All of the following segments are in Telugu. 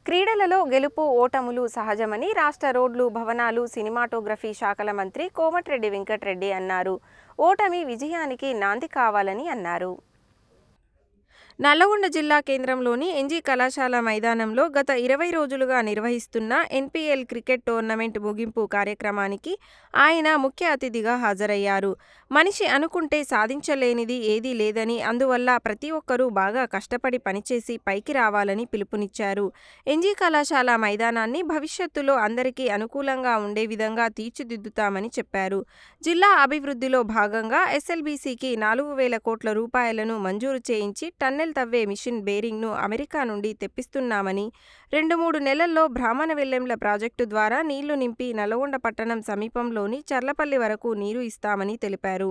క్రీడలలో గెలుపు ఓటములు సహజమని రాష్ట్ర రోడ్లు, భవనాలు, సినిమాటోగ్రఫీ శాఖల మంత్రి కోమటిరెడ్డి వెంకటరెడ్డి అన్నారు. ఓటమి విజయానికి నాంది కావాలని అన్నారు. నల్లగొండ జిల్లా కేంద్రంలోని ఎన్జీ కళాశాల మైదానంలో గత 20 రోజులుగా నిర్వహిస్తున్న ఎన్పీఎల్ క్రికెట్ టోర్నమెంట్ ముగింపు కార్యక్రమానికి ఆయన ముఖ్య అతిథిగా హాజరయ్యారు. మనిషి అనుకుంటే సాధించలేనిది ఏదీ లేదని, అందువల్ల ప్రతి ఒక్కరూ బాగా కష్టపడి పనిచేసి పైకి రావాలని పిలుపునిచ్చారు. ఎన్జీ కళాశాల మైదానాన్ని భవిష్యత్తులో అందరికీ అనుకూలంగా ఉండే విధంగా తీర్చిదిద్దుతామని చెప్పారు. జిల్లా అభివృద్ధిలో భాగంగా ఎస్ఎల్బీసీకి 4,000 కోట్ల రూపాయలను మంజూరు చేయించి టన్నెల్ తవ్వే మిషన్ బేరింగ్ను అమెరికా నుండి తెప్పిస్తున్నామని, 2-3 నెలల్లో బ్రాహ్మణవెల్లంల ప్రాజెక్టు ద్వారా నీళ్లు నింపి నల్లగొండ పట్టణం సమీపంలోని చర్లపల్లి వరకు నీరు ఇస్తామని తెలిపారు.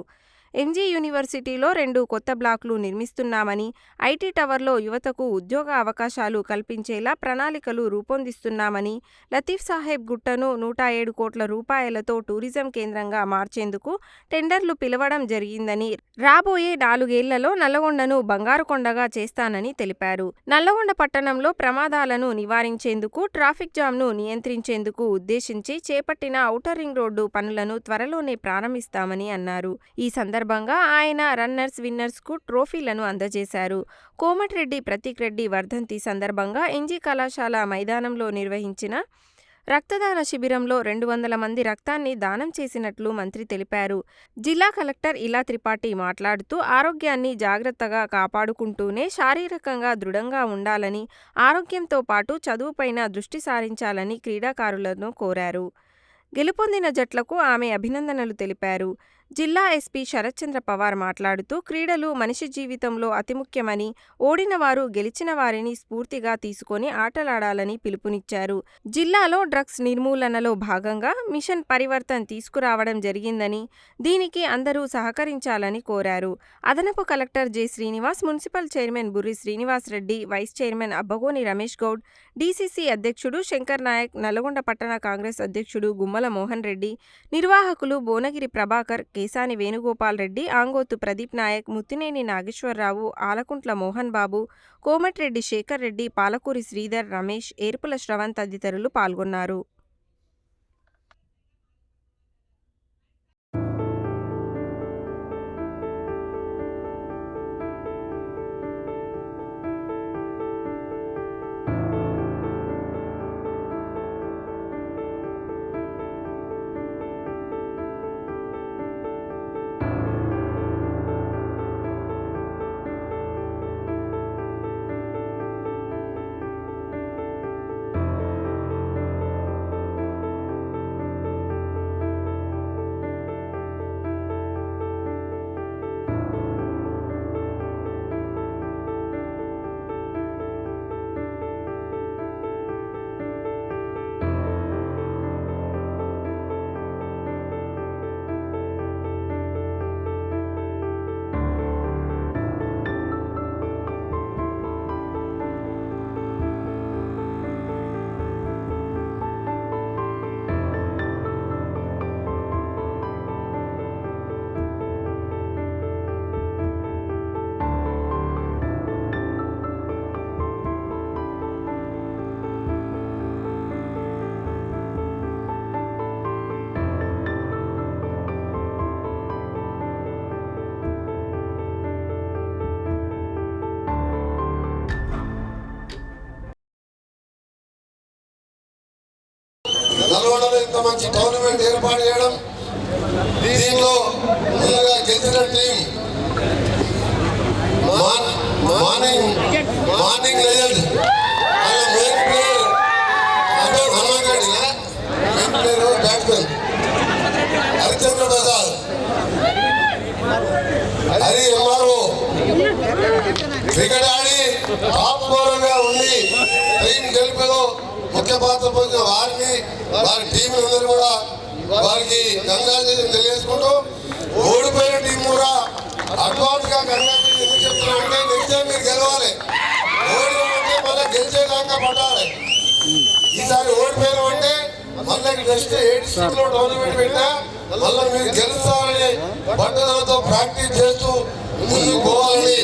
ఎన్జీ యూనివర్సిటీలో 2 కొత్త బ్లాకులు నిర్మిస్తున్నామని, ఐటీ టవర్లో యువతకు ఉద్యోగ అవకాశాలు కల్పించేలా ప్రణాళికలు రూపొందిస్తున్నామని, లతీఫ్ సాహెబ్ గుట్టను 107 కోట్ల రూపాయలతో టూరిజం కేంద్రంగా మార్చేందుకు టెండర్లు పిలవడం జరిగిందని, రాబోయే 4 ఏళ్లలో నల్లగొండను బంగారు కొండగా చేస్తానని తెలిపారు. నల్లగొండ పట్టణంలో ప్రమాదాలను నివారించేందుకు, ట్రాఫిక్ జామ్ను నియంత్రించేందుకు ఉద్దేశించి చేపట్టిన ఔటర్ రింగ్ రోడ్డు పనులను త్వరలోనే ప్రారంభిస్తామని అన్నారు. ఈ సందర్భంగా ఆయన రన్నర్స్, విన్నర్స్కు ట్రోఫీలను అందజేశారు. కోమటిరెడ్డి ప్రతీక్ రెడ్డి వర్ధంతి సందర్భంగా ఎన్జీ కళాశాల మైదానంలో నిర్వహించిన రక్తదాన శిబిరంలో 200 మంది రక్తాన్ని దానం చేసినట్లు మంత్రి తెలిపారు. జిల్లా కలెక్టర్ ఇలా త్రిపాఠి మాట్లాడుతూ, ఆరోగ్యాన్ని జాగ్రత్తగా కాపాడుకుంటూనే శారీరకంగా దృఢంగా ఉండాలని, ఆరోగ్యంతో పాటు చదువుపైన దృష్టి సారించాలని క్రీడాకారులను కోరారు. గెలుపొందిన జట్లకు ఆమె అభినందనలు తెలిపారు. జిల్లా ఎస్పీ శరత్చంద్ర పవార్ మాట్లాడుతూ, క్రీడలు మనిషి జీవితంలో అతి ముఖ్యమని, ఓడిన వారు గెలిచిన వారిని స్ఫూర్తిగా తీసుకొని ఆటలాడాలని పిలుపునిచ్చారు. జిల్లాలో డ్రగ్స్ నిర్మూలనలో భాగంగా మిషన్ పరివర్తన్ తీసుకురావడం జరిగిందని, దీనికి అందరూ సహకరించాలని కోరారు. అదనపు collector J. Srinivas, municipal chairman Burri Srinivas Reddy, vice chairman Abbagoni Ramesh Goud, DCC అధ్యక్షుడు శంకర్ నాయక్, నల్లగొండ పట్టణ కాంగ్రెస్ అధ్యక్షుడు గుమ్మల మోహన్ రెడ్డి, నిర్వాహకులు బోనగిరి ప్రభాకర్, కేసాని వేణుగోపాల్ రెడ్డి, ఆంగోతు ప్రదీప్ నాయక్, ముత్తినేని నాగేశ్వరరావు, ఆలకుంట్ల మోహన్ బాబు, కోమటిరెడ్డి శేఖర్ రెడ్డి, పాలకూరి శ్రీధర్, రమేష్, ఏర్పుల శ్రవణ్ తదితరులు పాల్గొన్నారు. నల్గొండలో ఇంత మంచి టోర్నమెంట్ ఏర్పాటు చేయడం, దీంట్లో ముందుగా గెలిచిన team morning legend main player Hanuman main player batsmen Harichandra Prasad, Hari MRO cricket ఆడి టాప్ స్కోరర్గా ఉండి టీం గెలుపులో ముఖ్య పాత్ర పొందిన వారిని, వారి టీం అందరూ కూడా వారికి కంగ్రాచులేషన్ తెలియజేసుకుంటూ, ఓడిపోయిన టీం కూడా అడ్వాన్స్ గా కంగ్రాచులేషన్ ఎందుకు చెప్తున్నాం అంటే, నెక్స్ట్ టైం మీరు గెలవాలి. ఓడిపోతే మళ్ళీ గెలిచేదాకా పడాలి. ఈసారి ఓడిపోయినామంటే మళ్ళీ నెక్స్ట్ ఏ డిస్ట్రిక్ట్ లో టోర్నమెంట్ పెట్టినా మళ్ళీ మీరు గెలుస్తారని పట్టుదలతో ప్రాక్టీస్ చేస్తూ ముందుకు పోవాలని.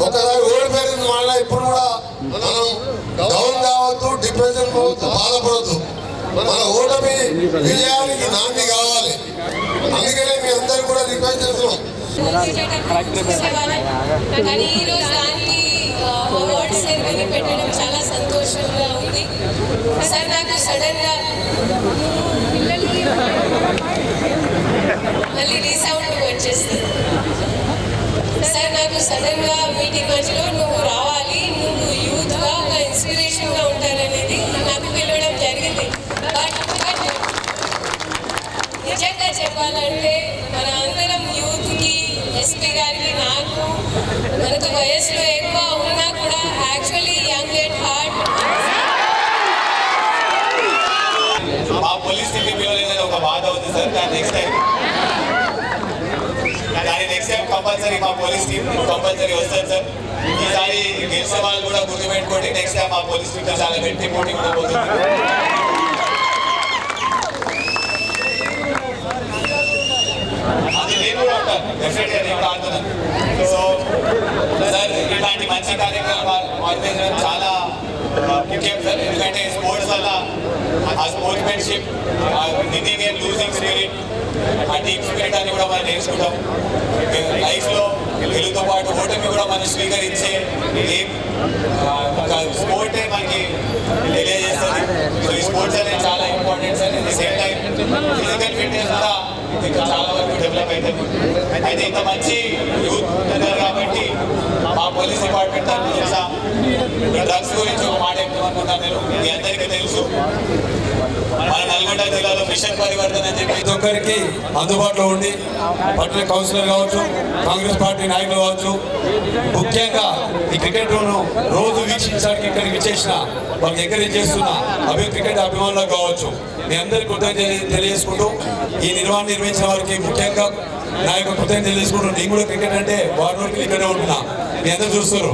ఒకసారి ఓడిపోయింది మళ్ళీ ఇప్పుడు కూడా మనం డౌన్ కావద్దు, డిప్రెషన్ పోవద్దు, బాధపడద్దు. మన ఓటమి విజయానికి నాంది కావాలి. అందుకనే మీ అందరూ కూడా రిక్వెస్ట్ చేస్తున్నాం. కానీ ఈరోజు దానికి అవార్డ్ సెరమనీ పెట్టడం చాలా సంతోషంగా ఉంది. సార్ నాకు సడన్గా మళ్ళీ రీసౌండ్ వచ్చేస్తుంది. సార్ నాకు సడన్గా మీటింగ్ మధ్యలో నువ్వు రావాలి, నువ్వు యూత్గా ఒక ఇన్స్పిరేషన్గా ఉంటారనేది నాకు పిలవడం జరిగింది. బట్ నిజంగా చెప్పాలంటే మన అందరం యూత్కి, ఎస్పీ గారికి, నాకు మనకు వయసులో ఎక్కువ ఉన్నా కూడా యాక్చువల్లీ యంగ్ ఎట్ హార్ట్. మా పోలీస్ టీంలోనే ఒక బాధ ఉంది సార్. దాని నెక్స్ట్ టైం కంపల్సరీ మా పోలీస్ టీం కంపల్సరీ వస్తుంది సార్. ఈసారి గెలిచిన వాళ్ళు కూడా గుర్తుపెట్టుకోండి. నెక్స్ట్ టైం మా పోలీస్ టీంతో చాలా గట్టి పోటీ కూడా పోతుంది. అది నేను కూడా ఉంటాను, డెఫినెట్గా నేను కూడా ఆడుతున్నాను. సో సార్ ఇలాంటి మంచి కార్యక్రమాలు ఆర్గనైజ్ చాలా ముఖ్యం సార్. ఎందుకంటే స్పోర్ట్స్ వల్ల ఆ sportsmanship, winning and losing spirit, ఆ టీమ్ స్పిరిట్ అని కూడా మనం నేర్చుకుంటాం. లైఫ్లో గెలుతో పాటు ఓటమి కూడా మనం స్వీకరించే ఒక స్పోర్టే మనకి తెలియజేస్తుంది. సో ఈ స్పోర్ట్స్ అనేది చాలా important sir. At the same time physical fitness కూడా ఇంకా చాలా వరకు డెవలప్ అవుతుంది. అయితే ఇంత మంచి యూత్ ఉన్నారు కాబట్టి మా పోలీస్ డిపార్ట్మెంట్ తరఫున తెలుసా డ్రగ్స్ గురించి ఒక మాట చెప్తామనుకుంటాను. నేను మీ అందరికీ తెలుసు, మన నల్గొండ జిల్లాలో మిషన్ పరివర్తన అని చెప్పి ప్రతి ఒక్కరికి అందుబాటులో ఉండి పట్టణ కౌన్సిలర్ కావచ్చు, కాంగ్రెస్ పార్టీ నాయకులు కావచ్చు, ముఖ్యంగా ఈ క్రికెట్ను రోజు వీక్షించడానికి ఇక్కడికి విచ్చేసిన వాళ్ళకి ఎంకరేజ్ చేస్తున్న క్రికెట్ అభిమానులకు కావచ్చు, మీ అందరికీ కృతజ్ఞతలు తెలియజేసుకుంటూ ఈ నిర్వహణ నిర్వహించిన వారికి ముఖ్యంగా నా యొక్క కృతజ్ఞతలు తెలియజేసుకుంటూ, నేను కూడా క్రికెట్ అంటే వారి రోజులు ఇక్కడే ఉంటున్నా, మీ అందరూ చూస్తారు.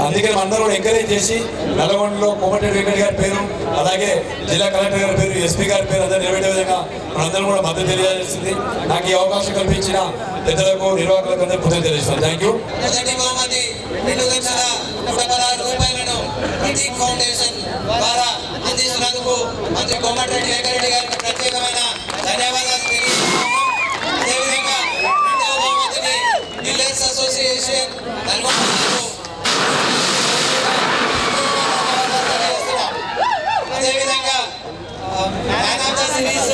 అందుకని అందరూ కూడా ఎంకరేజ్ చేసి నల్గొండలో కోమటిరెడ్డి వెంకట గారి పేరు, అలాగే జిల్లా కలెక్టర్ గారి పేరు, ఎస్పీ గారి పేరు అందరూ నిలబెట్టే విధంగా మనందరం కూడా మద్దతు తెలియజేస్తుంది. నాకు ఈ అవకాశం కల్పించిన పెద్దలకు, నిర్వాహకులకు అందరూ కృతజ్ఞతలు తెలియజేస్తాను. Thank you. మొదటి బహుమతి 2,116 రూపాయలను ప్రతీక్ ఫౌండేషన్ ద్వారా అందిస్తున్నందుకు మంత్రి కోమటిరెడ్డి వెంకటరెడ్డి గారికి ప్రత్యేకమైన ధన్యవాదాలు తెలియజేస్తున్నాము. అదేవిధంగా రెండవ బహుమతిని మిల్లర్స్ అసోసియేషన్ నల్గొండకు అదేవిధంగా మ్యాన్ ఆఫ్ ద సిరీస్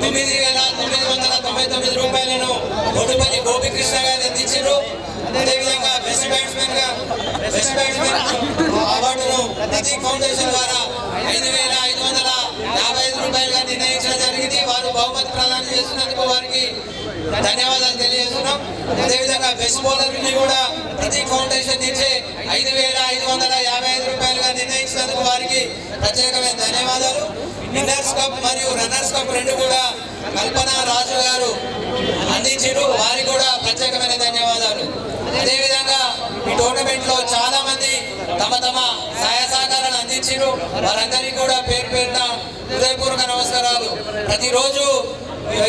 9,999 రూపాయలను గొడ్డుపల్లి గోపికృష్ణ గారు అందించారు. అదేవిధంగా బెస్ట్ బ్యాట్స్మెన్ అవార్డును ప్రతీక్ ఫౌండేషన్ ద్వారా 5,555 రూపాయలుగా నిర్ణయించడం జరిగింది. వారు బహుమతి ప్రదానం చేస్తున్నందుకు వారికి ధన్యవాదాలు తెలియజేస్తున్నాం. అదేవిధంగా బెస్ట్ బౌలర్ని కూడా ప్రతీక్ ఫౌండేషన్ నుంచి 5,555 రూపాయలుగా నిర్ణయించినందుకు వారికి ప్రత్యేకమైన ధన్యవాదాలు. విన్నర్స్ కప్ మరియు రన్నర్స్ కప్ రెండు కూడా కల్పన రాజు గారు అందించారు, వారికి కూడా ప్రత్యేకమైన ధన్యవాదాలు. అదేవిధంగా ఈ టోర్నమెంట్ లో చాలా మంది తమ సహాయ సహకారాలు అందించారు, వారందరికీ కూడా పేరు పేరున హృదయపూర్వక నమస్కారాలు. ప్రతిరోజు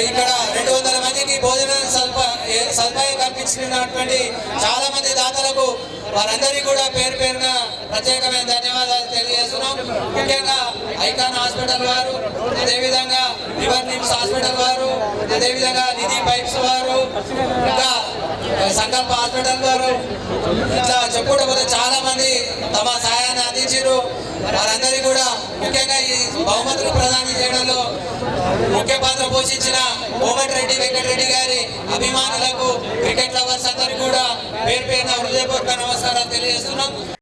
ఇక్కడ 200 మందికి భోజన సదుపాయం కల్పించినటువంటి చాలా మంది దాతలకు వారందరికీ కూడా పేరు పేరున ప్రత్యేకమైన ధన్యవాదాలు తెలియజేస్తున్నాం. ముఖ్యంగా ఐకాన్ హాస్పిటల్ వారు, అదేవిధంగా రివర్ నిమ్స్ హాస్పిటల్ వారు, అదేవిధంగా నిధి పైప్స్ వారు, ఇంకా సంకల్ప హాస్పిటల్ వారు, ఇట్లా చెప్పుకోవడం చాలా మంది తమ సహాయాన్ని అందించారు. వారందరికీ కూడా ముఖ్యంగా ఈ బహుమతులు ప్రదానం చేయడంలో ముఖ్య పాత్ర పోషించిన కోమటిరెడ్డి వెంకటరెడ్డి గారి అభిమానులకు, క్రికెట్ లవర్స్ అందరికీ కూడా పేరు పేరున హృదయపూర్వక నమస్కారాలు తెలియజేస్తున్నాం.